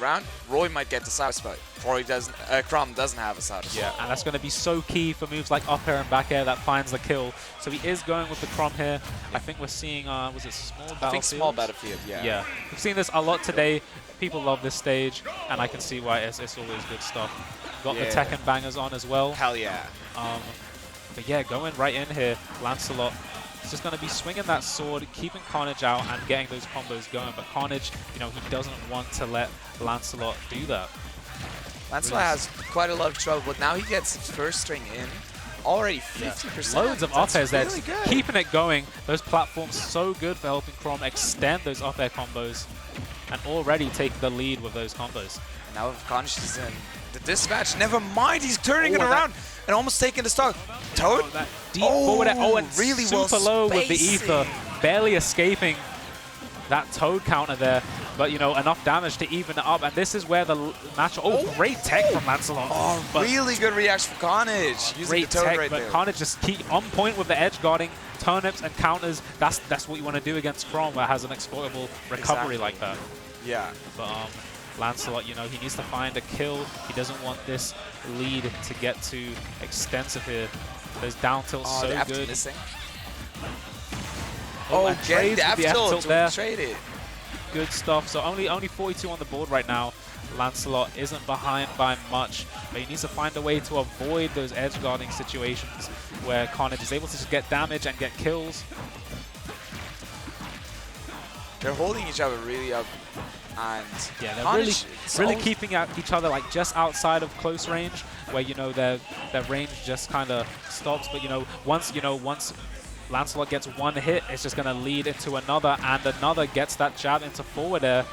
around. Roy might get the side spot. Chrom doesn't have a side spot. Yeah, and that's going to be so key for moves like up air and back air that finds the kill. So he is going with the Chrom here. I think we're seeing, was it small battlefield? I think small battlefield, yeah. Yeah, we've seen this a lot today. People love this stage, and I can see why it's always good stuff. Got the Tekken bangers on as well. Hell yeah. But yeah, going right in here, Lancelot is just going to be swinging that sword, keeping Khanage out and getting those combos going. But Khanage, you know, he doesn't want to let Lancelot do that. Lancelot has quite a lot of trouble, but now he gets his first string in. Already 50%. Loads of up airs there, really good. Keeping it going. Those platforms so good for helping Chrom extend those up air combos and already take the lead with those combos. Now if Khanage is in the dispatch, never mind, he's turning it around and almost taking the stock. Toad? Oh, that deep forward air. Oh, and really super low with the ether, barely escaping that Toad counter there. But, you know, enough damage to even it up. And this is where the match... Oh, great tech from Lancelot. Oh, really good reaction from Khanage. Using Great the Toad tech, right but there. Khanage just keep on point with the edge guarding, turnips and counters. That's what you want to do against Chrom, where it has an exploitable recovery like that. Yeah. But Lancelot, you know, he needs to find a kill. He doesn't want this lead to get too extensive here. Those down tilts so the good. missing. And getting trades the with F tilt there. Traded. Good stuff. So only 42 on the board right now. Lancelot isn't behind by much, but he needs to find a way to avoid those edge guarding situations where Khanage is able to just get damage and get kills. They're holding each other really up, and yeah, they're really keeping each other like just outside of close range, where you know their range just kind of stops. But once Lancelot gets one hit, it's just going to lead into another, and another gets that jab into forward air.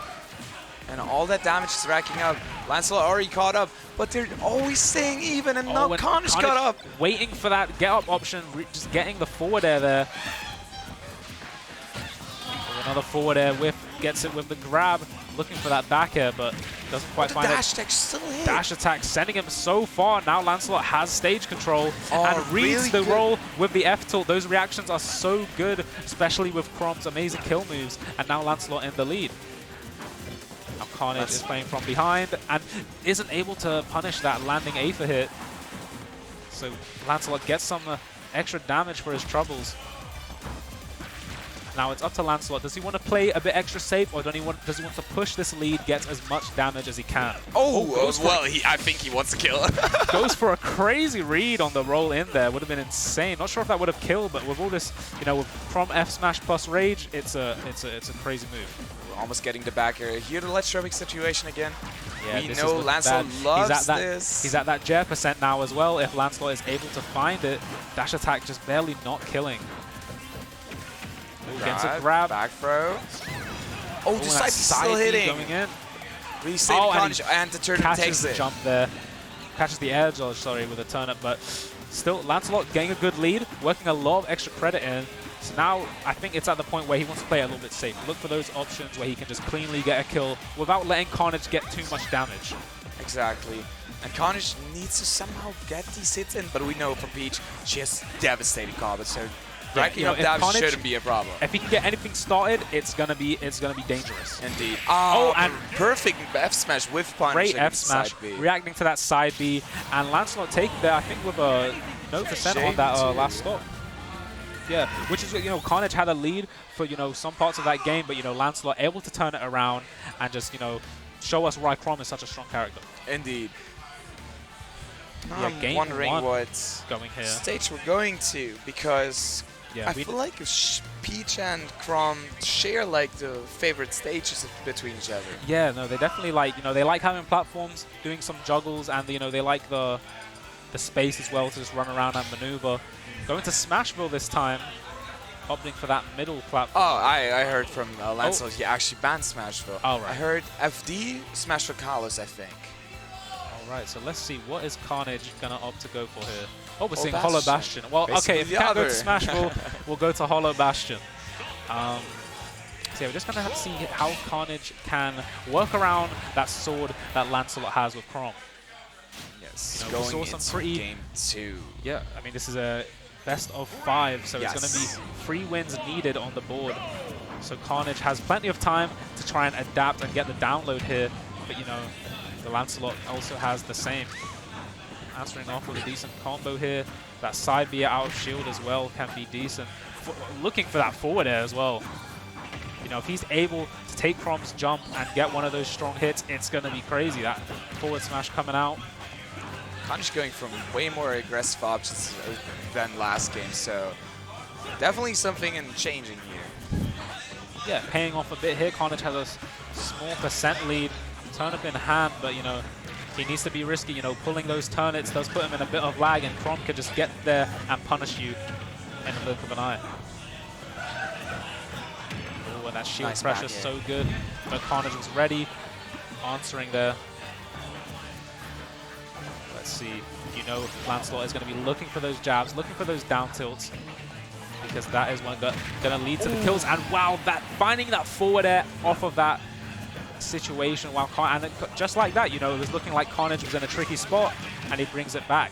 And all that damage is racking up. Lancelot already caught up, but they're always staying even, and now Khanage caught up. Waiting for that get-up option, just getting the forward air there. Another forward air whiff, gets it with the grab, looking for that back air, but doesn't quite find it. Dash attack still hit. Dash attack sending him so far. Now Lancelot has stage control and reads the roll with the F tilt. Those reactions are so good, especially with Chrom's amazing kill moves, and now Lancelot in the lead. Now Khanage is playing from behind and isn't able to punish that landing Aether hit. So Lancelot gets some extra damage for his troubles. Now it's up to Lancelot. Does he want to play a bit extra safe, or does he want to push this lead, get as much damage as he can? I think he wants to kill. Goes for a crazy read on the roll in there. Would have been insane. Not sure if that would have killed, but with all this, with Chrom F smash plus rage, it's a crazy move. We're almost getting the back area here. The ledge dropping situation again. Yeah, we know Lancelot loves this. He's at that Jer % now as well. If Lancelot is able to find it, dash attack just barely not killing. Gets a grab. Back throw. Oh, the side still hitting. Going in. Really saved Khanage, and the turnip takes it. Jump there. Catches the edge, sorry, with a turnip, but still Lancelot getting a good lead, working a lot of extra credit in. So now I think it's at the point where he wants to play a little bit safe. Look for those options where he can just cleanly get a kill without letting Khanage get too much damage. Exactly. And Khanage needs to somehow get these hits in, but we know from Peach, she has devastating combos, so racking up damage shouldn't be a problem. If he can get anything started, it's gonna be dangerous. Indeed. And perfect F smash with punish. Great F smash, reacting to that side B, and Lancelot taking there, I think, with a no % on that last stop. Yeah, which is Khanage had a lead for some parts of that game, but Lancelot able to turn it around and just show us why Chrom is such a strong character. Indeed. Yeah, I'm wondering what here. stage we're going to, because I feel like Peach and Chrom share like the favorite stages between each other. Yeah, no, they definitely like they like having platforms, doing some juggles, and they like the space as well to just run around and maneuver. Going to Smashville this time, opting for that middle platform. Oh, I heard from Lancelot he actually banned Smashville. Oh, right. I heard FD, Smashville Kalos, I think. Right, so let's see, what is Khanage gonna opt to go for here? Oh, we're seeing Hollow Bastion. Well, okay, if you can't go to Smashville, we'll go to Hollow Bastion. So yeah, we're just gonna have to see how Khanage can work around that sword that Lancelot has with Chrom. Yes, going into game 2. Yeah, I mean, this is a best of 5, so it's gonna be 3 wins needed on the board. So Khanage has plenty of time to try and adapt and get the download here. But, you know, the Lancelot also has the same. Answering off with a decent combo here. That side B out of shield as well can be decent. Looking for that forward air as well. You know, if he's able to take Chrom's jump and get one of those strong hits, it's going to be crazy. That forward smash coming out. Khanage going from way more aggressive options than last game, so definitely something in changing here. Yeah, paying off a bit here. Khanage has a small percent lead, turnip in hand, but, you know, he needs to be risky. You know, pulling those turnips does put him in a bit of lag, and Chrom can just get there and punish you in the blink of an eye. Oh, and that shield nice pressure is so good. But Khanage was ready, answering there. Let's see. You know, Lancelot is going to be looking for those jabs, looking for those down tilts, because that is going to lead to the kills. And wow, finding that forward air off of that situation, while and just like that, you know, it was looking like Khanage was in a tricky spot, and he brings it back.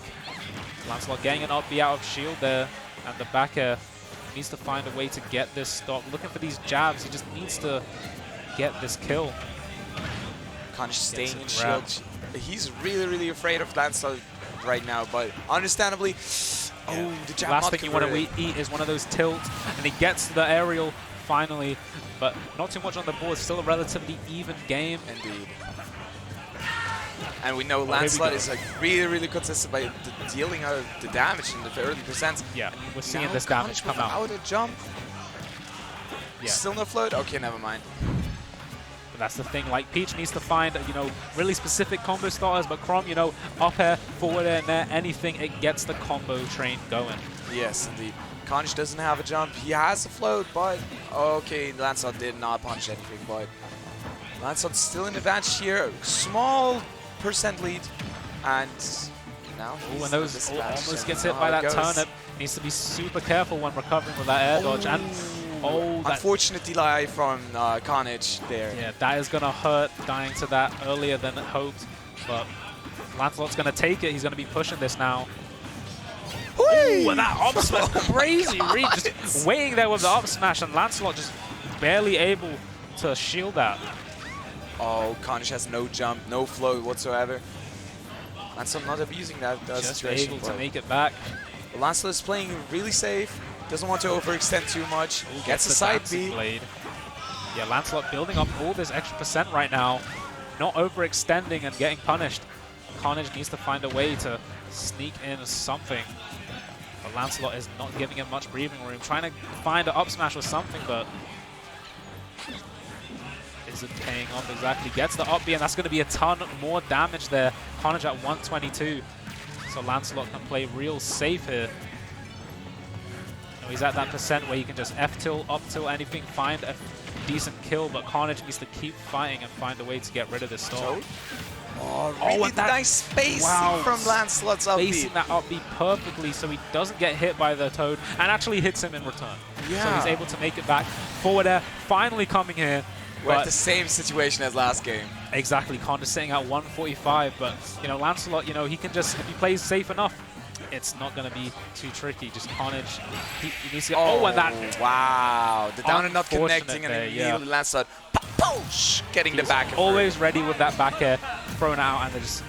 Lancelot getting an up B out of shield there, and the back air needs to find a way to get this stop. Looking for these jabs, he just needs to get this kill. Khanage staying in shield. He's really, really afraid of Lancelot right now, but understandably, oh, the jab last thing you want to eat is one of those tilts, and he gets to the aerial finally, but not too much on the board. Still a relatively even game. Indeed. And we know Lancelot is like really, really consistent by dealing out the damage in the early percents. Yeah, we're seeing this damage come out. Without a jump. Yeah. Still no float? Okay, never mind. But that's the thing, like Peach needs to find, you know, really specific combo starters, but Chrom, you know, up air, forward air, nair, anything, it gets the combo train going. Yes, indeed. Khanage doesn't have a jump. He has a float, but okay, Lancelot did not punch anything, but Lancelot's still in advantage here. Small percent lead, and now and those almost gets hit by that turnip. Needs to be super careful when recovering with that air dodge. And unfortunate delay from Khanage there. Yeah, that is going to hurt, dying to that earlier than hoped, but Lancelot's going to take it. He's going to be pushing this now. Ooh, and that up smash, crazy read, just waiting there with the up smash, and Lancelot just barely able to shield that. Oh, Khanage has no jump, no float whatsoever. Lancelot not abusing that just situation. Able to make it back. But Lancelot is playing really safe, doesn't want to overextend too much, gets a side B. Blade. Yeah, Lancelot building up all this extra percent right now, not overextending and getting punished. Khanage needs to find a way to sneak in something. But Lancelot is not giving him much breathing room, trying to find an up smash or something, but isn't paying off exactly. Gets the up B, and that's going to be a ton more damage there. Khanage at 122. So Lancelot can play real safe here. You know, he's at that percent where you can just F-tilt, up-tilt, anything, find a decent kill, but Khanage needs to keep fighting and find a way to get rid of this stop. Oh, really and that nice spacing from Lancelot's up B. Spacing that up B perfectly so he doesn't get hit by the Toad and actually hits him in return. Yeah. So he's able to make it back. Forward air finally coming here. We're at the same situation as last game. Exactly, Khanage sitting at 145, but you know, Lancelot, you know, he can just, if he plays safe enough, it's not going to be too tricky. Just Khanage, he needs to get, and that. Wow, the down and not connecting, and immediately Lancelot, getting the back. Always ready with that back air, thrown out, and just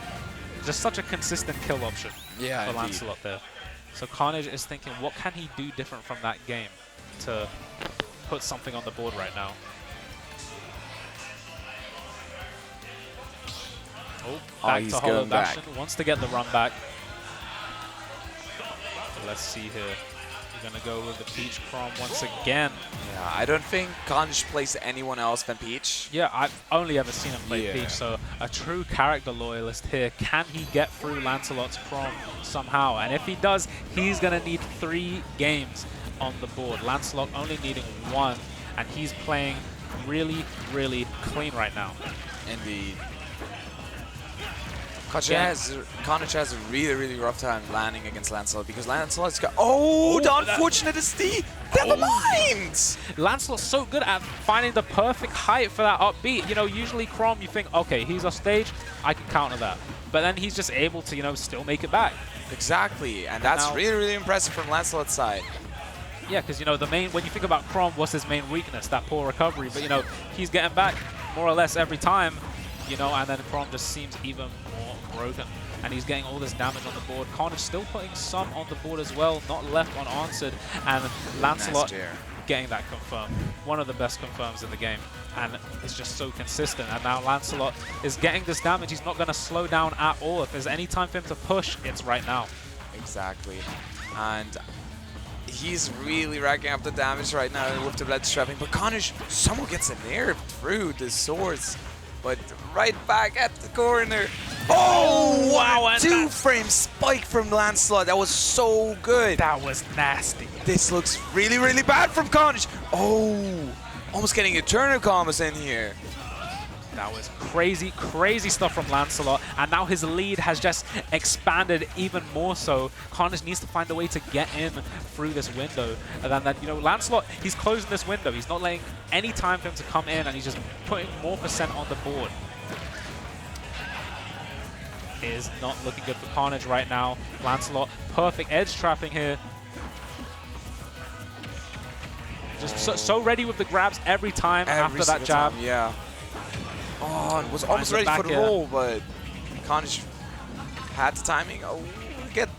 such a consistent kill option for Lancelot there. So Khanage is thinking, what can he do different from that game to put something on the board right now? Oh, back to hollow action. Wants to get the run back. But let's see here. We're going to go with the Peach Chrom once again. Yeah, I don't think Khanage plays anyone else than Peach. Yeah, I've only ever seen him play Peach, so a true character loyalist here. Can he get through Lancelot's Chrom somehow? And if he does, he's going to need 3 games on the board. Lancelot only needing 1, and he's playing really, really clean right now. Indeed. Khanage has a really, really rough time landing against Lancelot because Lancelot's got... Oh, the unfortunate SD! Never mind! Lancelot's so good at finding the perfect height for that up B. You know, usually Chrom, you think, okay, he's off stage, I can counter that. But then he's just able to, you know, still make it back. Exactly, and that's really, really impressive from Lancelot's side. Yeah, because, you know, the main, when you think about Chrom, what's his main weakness? That poor recovery. But, you know, he's getting back more or less every time. you know, and then Chrom just seems even more broken. And he's getting all this damage on the board. Khanage still putting some on the board as well, not left unanswered. And Lancelot getting that confirmed. One of the best confirms in the game. And it's just so consistent. And now Lancelot is getting this damage. He's not going to slow down at all. If there's any time for him to push, it's right now. Exactly. And he's really racking up the damage right now with the ledge trapping. But Khanage somehow gets an air through the swords. But right back at the corner. Oh, wow! Two-frame spike from Lancelot. That was so good. That was nasty. This looks really, really bad from Khanage. Oh, almost getting Eternal Combos in here. That was crazy, crazy stuff from Lancelot. And now his lead has just expanded even more so. Khanage needs to find a way to get in through this window. And then, you know, Lancelot, he's closing this window. He's not letting any time for him to come in, and he's just putting more percent on the board. It is not looking good for Khanage right now. Lancelot, perfect edge trapping here. Just so ready with the grabs every time after that jab. Yeah. Oh, and was almost ready for the roll, but Khanage had the timing. Oh,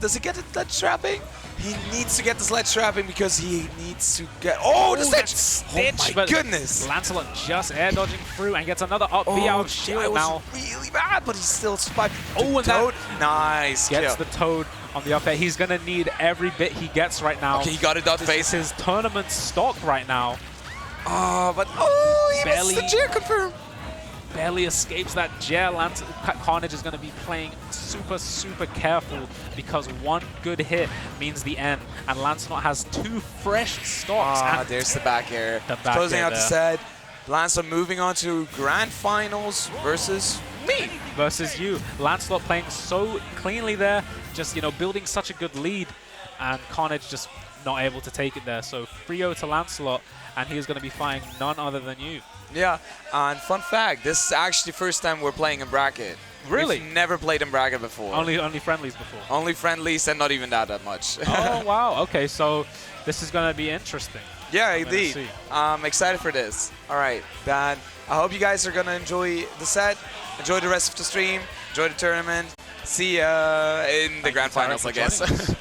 does he get the ledge trapping? He needs to get this ledge trapping because he needs to get. Oh, the stitch! Oh my goodness! Lancelot just air dodging through and gets another up B out of shield now. Really bad, but he's still spiked. Oh, and Toad. Nice. Gets the Toad on the up air. He's gonna need every bit he gets right now. Okay, he got it up face. This is his tournament stock right now. Oh, but he missed the G confirm. Barely escapes that jail. Khanage is going to be playing super, super careful because one good hit means the end. And Lancelot has two fresh stocks. And there's the back air. Closing out the set. Lancelot moving on to grand finals versus me. Versus you. Lancelot playing so cleanly there, just, you know, building such a good lead. And Khanage just not able to take it there. So 3-0 to Lancelot, and he is going to be fighting none other than you. Yeah, and fun fact, this is actually the first time we're playing in bracket. Really? We've never played in bracket before. Only friendlies before? Only friendlies, and not even that much. Oh, wow. Okay, so this is going to be interesting. Yeah, indeed. I'm excited for this. All right, Dan, I hope you guys are going to enjoy the set, enjoy the rest of the stream, enjoy the tournament. See ya in the grand finals, I guess.